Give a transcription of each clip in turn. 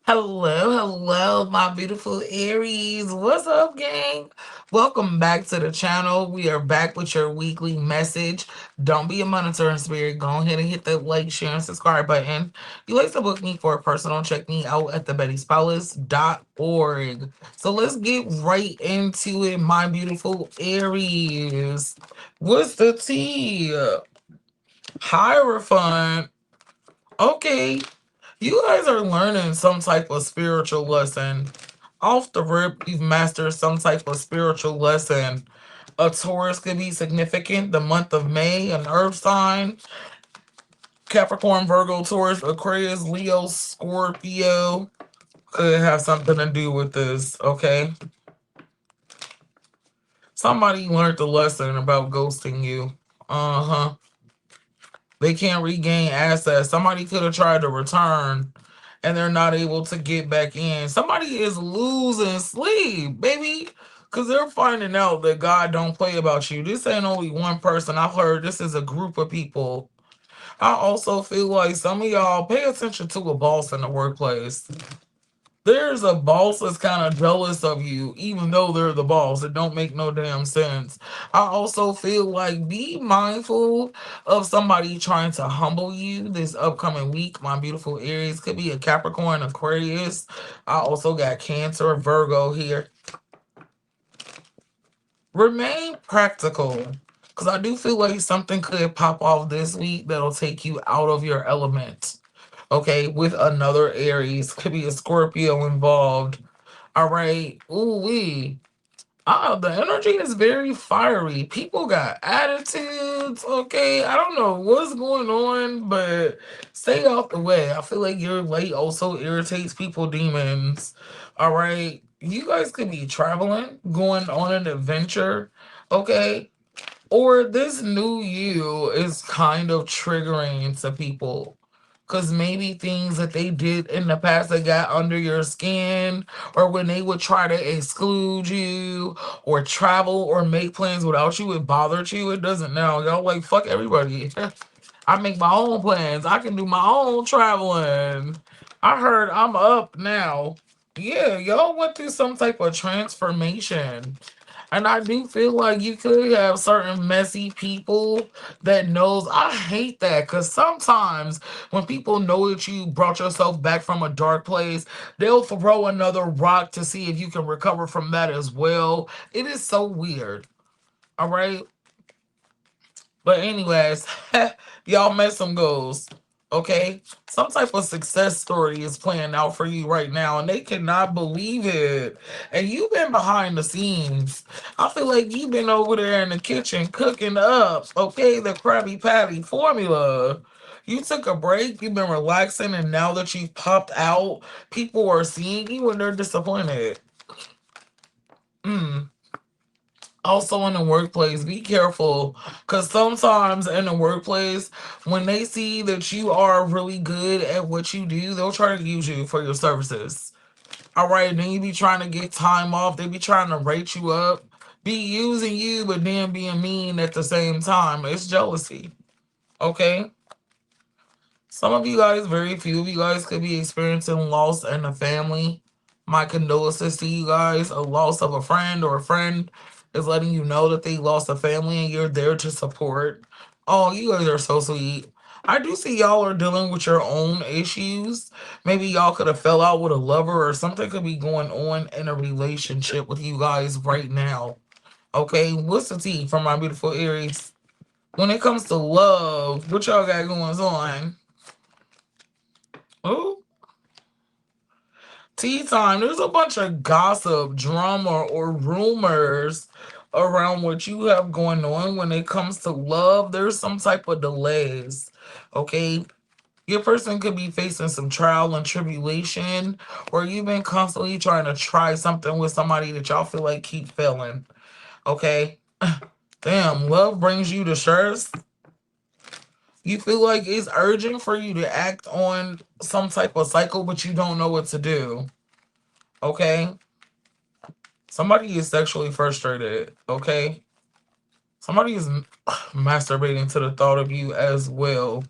Hello, my beautiful Aries. What's up, gang? Welcome back to the channel. We are back with your weekly message. Don't be a monitoring spirit. Go ahead and hit that like, share, and subscribe button. You like to book me for a personal, check me out at thebettyspalace.org. So let's get right into it, my beautiful Aries. What's the tea? Hierophant. Okay, you guys are learning some type of spiritual lesson. Off the rip, you've mastered some type of spiritual lesson. A Taurus could be significant. The month of May, an earth sign. Capricorn, Virgo, Taurus, Aquarius, Leo, Scorpio could have something to do with this, okay? Somebody learned the lesson about ghosting you. Uh-huh. They can't regain assets. Somebody could have tried to return and they're not able to get back in. Somebody is losing sleep, baby, because they're finding out that God don't play about you. This ain't only one person. I've heard this is a group of people. I also feel like some of y'all pay attention to a boss in the workplace. There's a boss that's kind of jealous of you, even though they're the boss. It don't make no damn sense. I also feel like be mindful of somebody trying to humble you this upcoming week. My beautiful Aries could be a Capricorn, Aquarius. I also got Cancer, Virgo here. Remain practical. Because I do feel like something could pop off this week that'll take you out of your element. Okay, with another Aries. Could be a Scorpio involved. All right. Ooh wee. The energy is very fiery. People got attitudes. Okay. I don't know what's going on, but stay off the way. I feel like your light also irritates people demons. All right. You guys could be traveling, going on an adventure. Okay. Or this new you is kind of triggering to people. Because maybe things that they did in the past that got under your skin, or when they would try to exclude you, or travel, or make plans without you, it bothered you. It doesn't now. Y'all like, fuck everybody. I make my own plans. I can do my own traveling. I heard I'm up now. Yeah, y'all went through some type of transformation. And I do feel like you could have certain messy people that knows. I hate that because sometimes when people know that you brought yourself back from a dark place, they'll throw another rock to see if you can recover from that as well. It is so weird. All right. But anyways, y'all met some goals. Okay. Some type of success story is playing out for you right now, and they cannot believe it. And you've been behind the scenes. I feel like you've been over there in the kitchen cooking up, okay, the Krabby Patty formula. You took a break, you've been relaxing, and now that you've popped out, people are seeing you and they're disappointed. Mm. Also in the workplace, be careful because sometimes in the workplace, when they see that you are really good at what you do, they'll try to use you for your services. All right, then you be trying to get time off, they be trying to rate you up, be using you, but then being mean at the same time. It's jealousy. Okay. Some of you guys, very few of you guys, could be experiencing loss in the family. My condolences to you guys. A loss of a friend, or a friend is letting you know that they lost a family and you're there to support. Oh, you guys are so sweet. I do see y'all are dealing with your own issues. Maybe y'all could have fell out with a lover, or something could be going on in a relationship with you guys right now. Okay, what's the tea from my beautiful Aries? When it comes to love, what y'all got going on? Oh, tea time. There's a bunch of gossip, drama, or rumors around what you have going on when it comes to love. There's some type of delays. Okay. Your person could be facing some trial and tribulation, or you've been constantly trying to try something with somebody that y'all feel like keep failing. Okay. Damn, love brings you to stress. You feel like it's urgent for you to act on some type of cycle, but you don't know what to do. Okay. Somebody is sexually frustrated. Okay. Somebody is masturbating to the thought of you as well.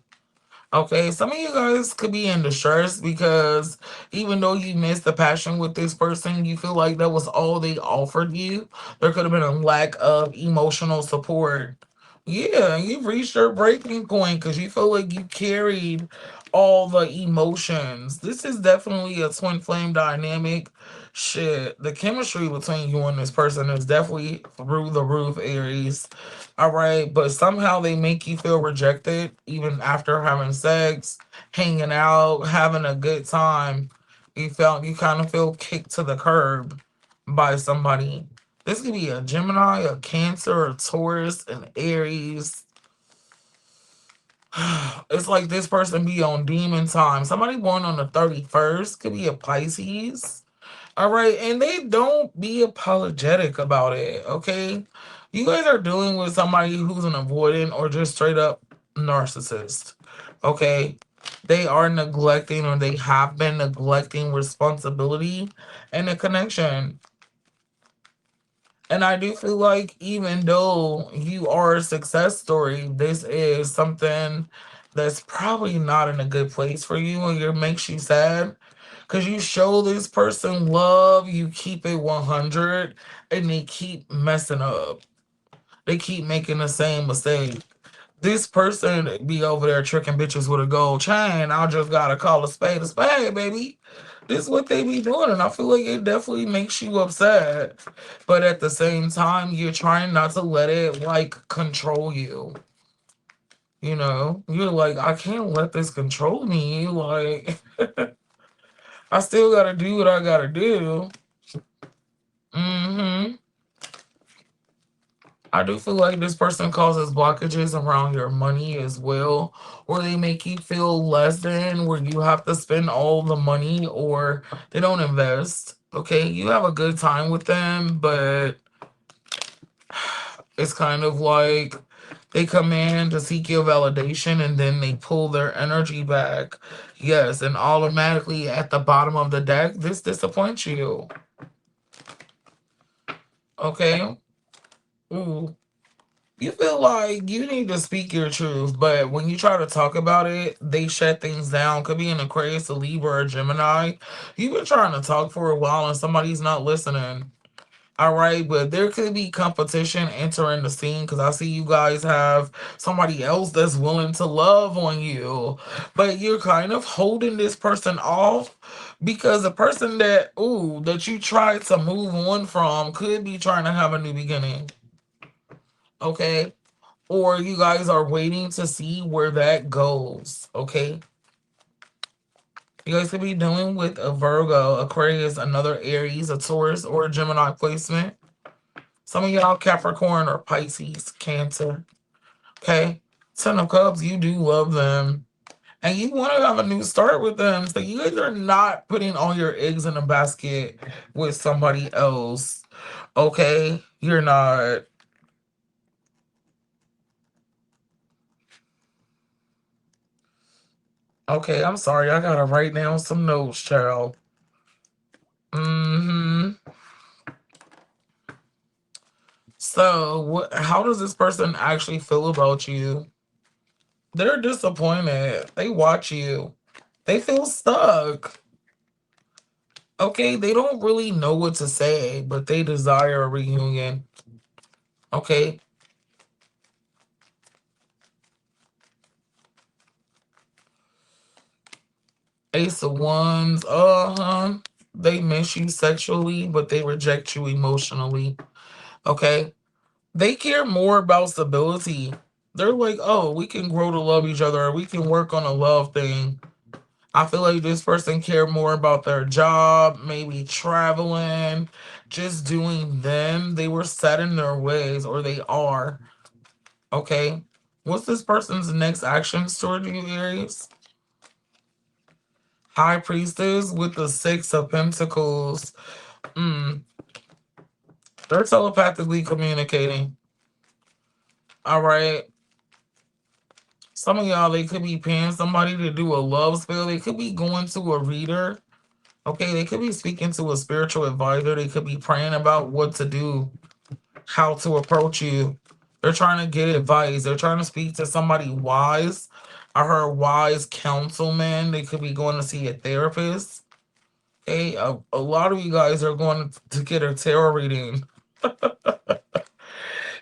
Okay, some of you guys could be in distress because even though you missed the passion with this person, you feel like that was all they offered you. There could have been a lack of emotional support. Yeah, you've reached your breaking point because you feel like you carried all the emotions. This is definitely a twin flame dynamic. Shit, the chemistry between you and this person is definitely through the roof, Aries. All right, but somehow they make you feel rejected even after having sex, hanging out, having a good time. You kind of feel kicked to the curb by somebody. This could be a Gemini, a Cancer, a Taurus, an Aries. It's like this person be on demon time. Somebody born on the 31st could be a Pisces. All right, and they don't be apologetic about it, okay? You guys are dealing with somebody who's an avoidant or just straight up narcissist, okay? They are neglecting or they have been neglecting responsibility and a connection. And I do feel like even though you are a success story, this is something that's probably not in a good place for you and it makes you sad because you show this person love, you keep it 100, and they keep messing up. They keep making the same mistake. This person be over there tricking bitches with a gold chain. I just gotta call a spade, baby. This is what they be doing, and I feel like it definitely makes you upset. But at the same time, you're trying not to let it like control you. You know, you're like, I can't let this control me. Like, I still gotta do what I gotta do. Hmm. I do feel like this person causes blockages around your money as well, or they make you feel less than where you have to spend all the money or they don't invest. Okay, you have a good time with them, but it's kind of like they come in to seek your validation and then they pull their energy back. Yes, and automatically at the bottom of the deck, this disappoints you. Okay. Ooh. You feel like you need to speak your truth, but when you try to talk about it, they shut things down. Could be an Aquarius, a Libra, or a Gemini. You've been trying to talk for a while and somebody's not listening. All right, but there could be competition entering the scene because I see you guys have somebody else that's willing to love on you, but you're kind of holding this person off because the person that you tried to move on from could be trying to have a new beginning. Okay, or you guys are waiting to see where that goes. Okay, you guys could be dealing with a Virgo, Aquarius, another Aries, a Taurus, or a Gemini placement. Some of y'all Capricorn or Pisces, Cancer. Okay, Ten of Cups, you do love them. And you want to have a new start with them. So you guys are not putting all your eggs in a basket with somebody else. Okay, you're not. Okay, I'm sorry. I gotta write down some notes, child. Hmm. So, how does this person actually feel about you? They're disappointed. They watch you. They feel stuck. Okay, they don't really know what to say, but they desire a reunion. Okay, Ace of Wands. They miss you sexually, but they reject you emotionally. Okay, they care more about stability. They're like, oh, we can grow to love each other. Or we can work on a love thing. I feel like this person care more about their job, maybe traveling, just doing them. They were set in their ways, or they are. Okay. What's this person's next actions toward you, Aries? High Priestess with the Six of Pentacles. Mm, they're telepathically communicating. All right. Some of y'all, they could be paying somebody to do a love spell. They could be going to a reader. Okay, they could be speaking to a spiritual advisor. They could be praying about what to do, how to approach you. They're trying to get advice. They're trying to speak to somebody wise I heard wise councilman. They could be going to see a therapist. Okay, a lot of you guys are going to get a tarot reading.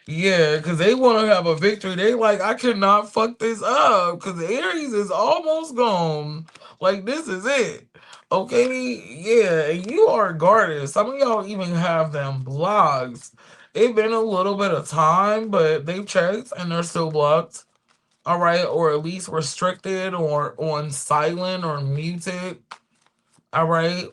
Yeah, because they want to have a victory. They like, I cannot fuck this up because Aries is almost gone. Like, this is it. Okay, yeah, and you are guarded. Some of y'all even have them blogs. It's been a little bit of time, but they've checked and they're still blocked. All right, or at least restricted or on silent or muted. All right.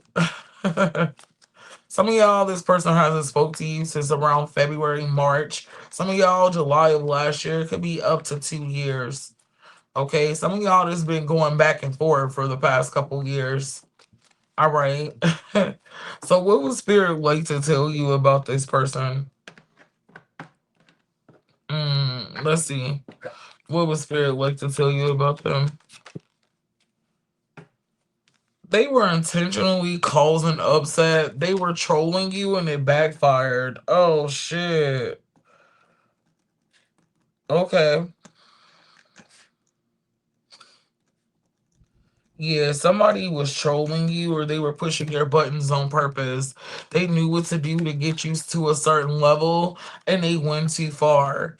Some of y'all, this person hasn't spoke to you since around February, March. Some of y'all, July of last year. It could be up to 2 years. Okay, some of y'all has been going back and forth for the past couple years. All right. So what would Spirit like to tell you about this person? Let's see. What would Spirit like to tell you about them? They were intentionally causing upset. They were trolling you and it backfired. Oh shit. Okay. Yeah, somebody was trolling you or they were pushing your buttons on purpose. They knew what to do to get you to a certain level and they went too far.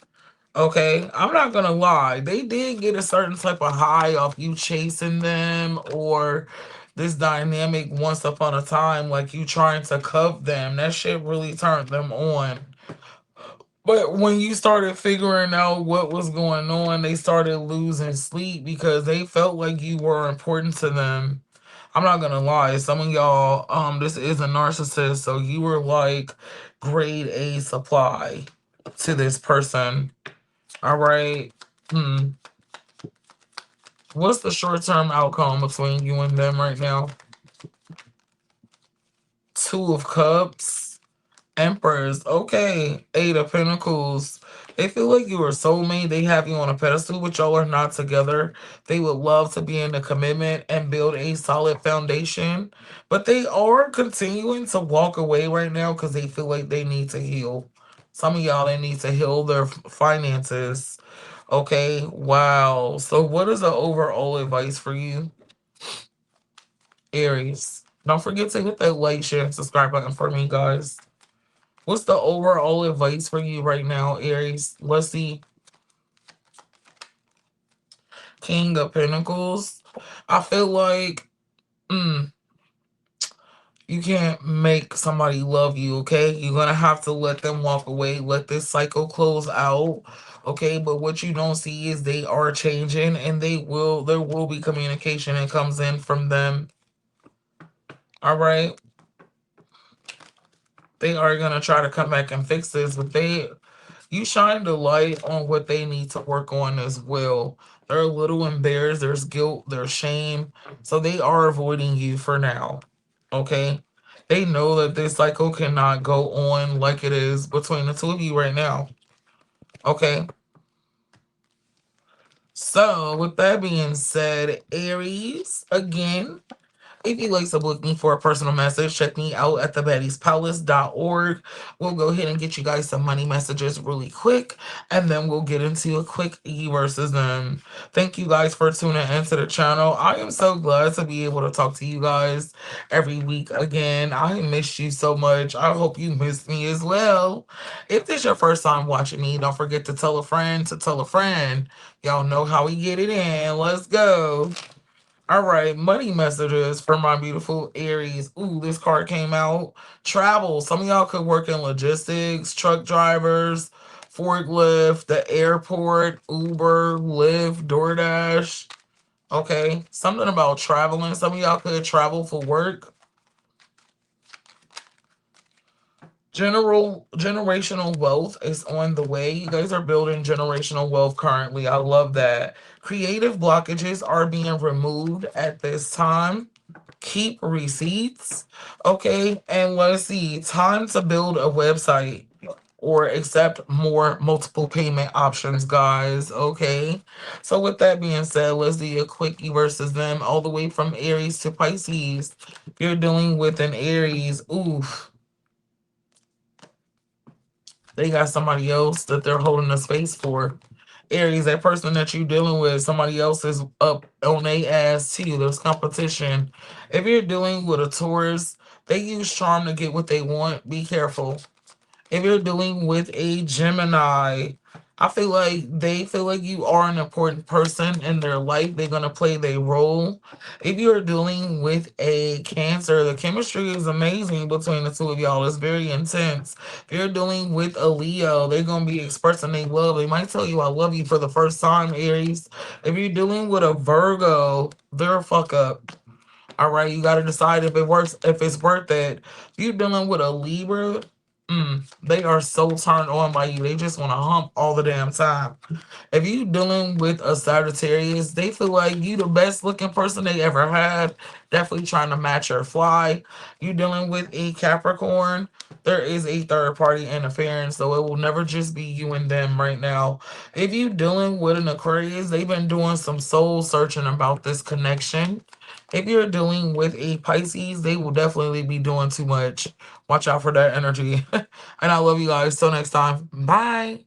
Okay, I'm not gonna lie. They did get a certain type of high off you chasing them or this dynamic once upon a time, like you trying to cuff them. That shit really turned them on. But when you started figuring out what was going on, they started losing sleep because they felt like you were important to them. I'm not gonna lie, some of y'all, this is a narcissist, so you were like grade A supply to this person. All right. Hmm. What's the short term outcome between you and them right now? Two of Cups. Empress, okay. Eight of Pentacles. They feel like you are soulmate. They have you on a pedestal, but y'all are not together. They would love to be in a commitment and build a solid foundation, but they are continuing to walk away right now because they feel like they need to heal. Some of y'all, they need to heal their finances. Okay, wow. So, what is the overall advice for you, Aries? Don't forget to hit that like, share, and subscribe button for me, guys. What's the overall advice for you right now, Aries? Let's see. King of Pentacles. I feel like you can't make somebody love you, okay? You're going to have to let them walk away. Let this cycle close out, okay? But what you don't see is they are changing and there will be communication that comes in from them. All right? They are going to try to come back and fix this, but you shine the light on what they need to work on as well. They're a little embarrassed. There's guilt. There's shame. So they are avoiding you for now. Okay? They know that this cycle cannot go on like it is between the two of you right now. Okay? So, with that being said, Aries, again, if you'd like to book me for a personal message, check me out at thebaddiespalace.org. We'll go ahead and get you guys some money messages really quick, and then we'll get into a quick E versus them. Thank you guys for tuning into the channel. I am so glad to be able to talk to you guys every week again. I missed you so much. I hope you missed me as well. If this is your first time watching me, don't forget to tell a friend to tell a friend. Y'all know how we get it in. Let's go. All right, money messages for my beautiful Aries. Ooh, this card came out. Travel. Some of y'all could work in logistics, truck drivers, forklift, the airport, Uber, Lyft, DoorDash. Okay, something about traveling. Some of y'all could travel for work. Generational wealth is on the way. You guys are building generational wealth currently. I love that. Creative blockages are being removed at this time. Keep receipts. Okay, and let's see. Time to build a website or accept more multiple payment options, guys. Okay, so with that being said, let's do a quickie versus them all the way from Aries to Pisces. If you're dealing with an Aries, oof, they got somebody else that they're holding a space for. Aries, that person that you're dealing with, somebody else is up on their ass too. There's competition. If you're dealing with a Taurus, they use charm to get what they want. Be careful. If you're dealing with a Gemini, I feel like they feel like you are an important person in their life. They're going to play their role. If you're dealing with a Cancer, the chemistry is amazing between the two of y'all. It's very intense. If you're dealing with a Leo, they're going to be expressing their love. They might tell you, I love you for the first time, Aries. If you're dealing with a Virgo, they're a fuck up. All right, you got to decide if it works, if it's worth it. If you're dealing with a Libra, they are so turned on by you. They just want to hump all the damn time. If you dealing with a Sagittarius, they feel like you the best looking person they ever had. Definitely trying to match your fly. You dealing with a Capricorn, there is a third party interference, so it will never just be you and them right now. If you dealing with an Aquarius, they've been doing some soul searching about this connection. If you're dealing with a Pisces, they will definitely be doing too much. Watch out for that energy. And I love you guys. Till next time. Bye.